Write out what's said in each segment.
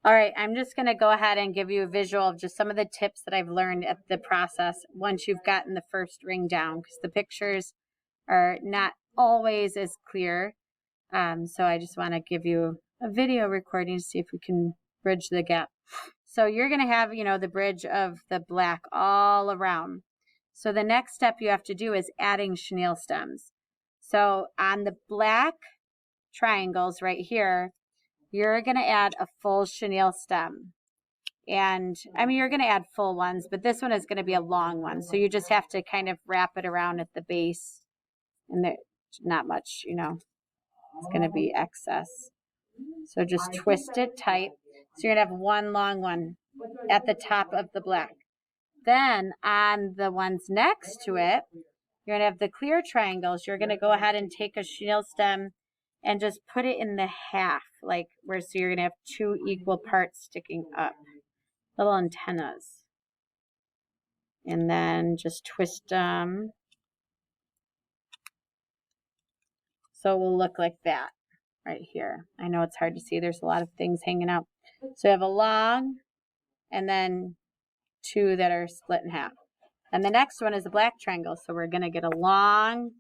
All right, I'm just going to go ahead and give you a visual of just some of the tips that I've learned at the process once you've gotten the first ring down, because the pictures are not always as clear. So I just want to give you a video recording to see if we can bridge the gap. So you're going to have, the bridge of the black all around. So the next step you have to do is adding chenille stems. So on the black triangles right here, you're going to add a full chenille stem. And I mean, you're going to add full ones, but this one is going to be a long one. So you just have to kind of wrap it around at the base, and there's not much, it's going to be excess. So just twist it tight. So you're going to have one long one at the top of the black. Then on the ones next to it, you're going to have the clear triangles. You're going to go ahead and take a chenille stem and just put it in the half, so you're going to have two equal parts sticking up, little antennas. And then just twist them. So it will look like that right here. I know it's hard to see. There's a lot of things hanging out. So you have a long and then two that are split in half. And the next one is a black triangle. So we're going to get a long,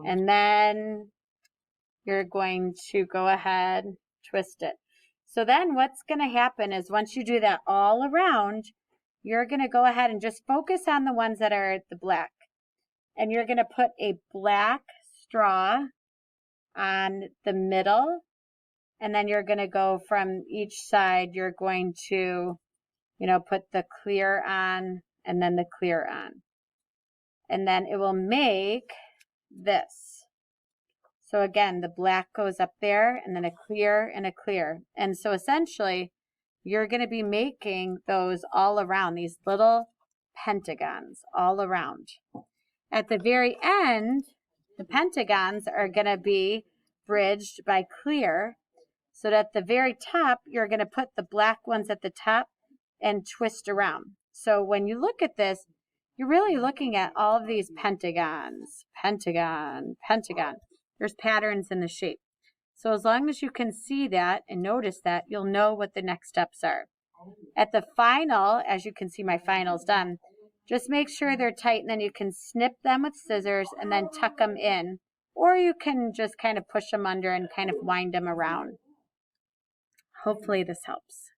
and then you're going to go ahead, twist it. So then what's going to happen is once you do that all around, you're going to go ahead and just focus on the ones that are the black. And you're going to put a black straw on the middle. And then you're going to go from each side, you're going to, put the clear on and then the clear on. And then it will make this. So again, the black goes up there and then a clear and a clear. And so essentially, you're going to be making those all around, these little pentagons all around. At the very end, the pentagons are going to be bridged by clear. So that at the very top, you're going to put the black ones at the top and twist around. So when you look at this, you're really looking at all of these pentagons, pentagon, pentagon. There's patterns in the shape. So as long as you can see that and notice that, you'll know what the next steps are. At the final, as you can see my final's done, just make sure they're tight, and then you can snip them with scissors and then tuck them in. Or you can just kind of push them under and kind of wind them around. Hopefully this helps.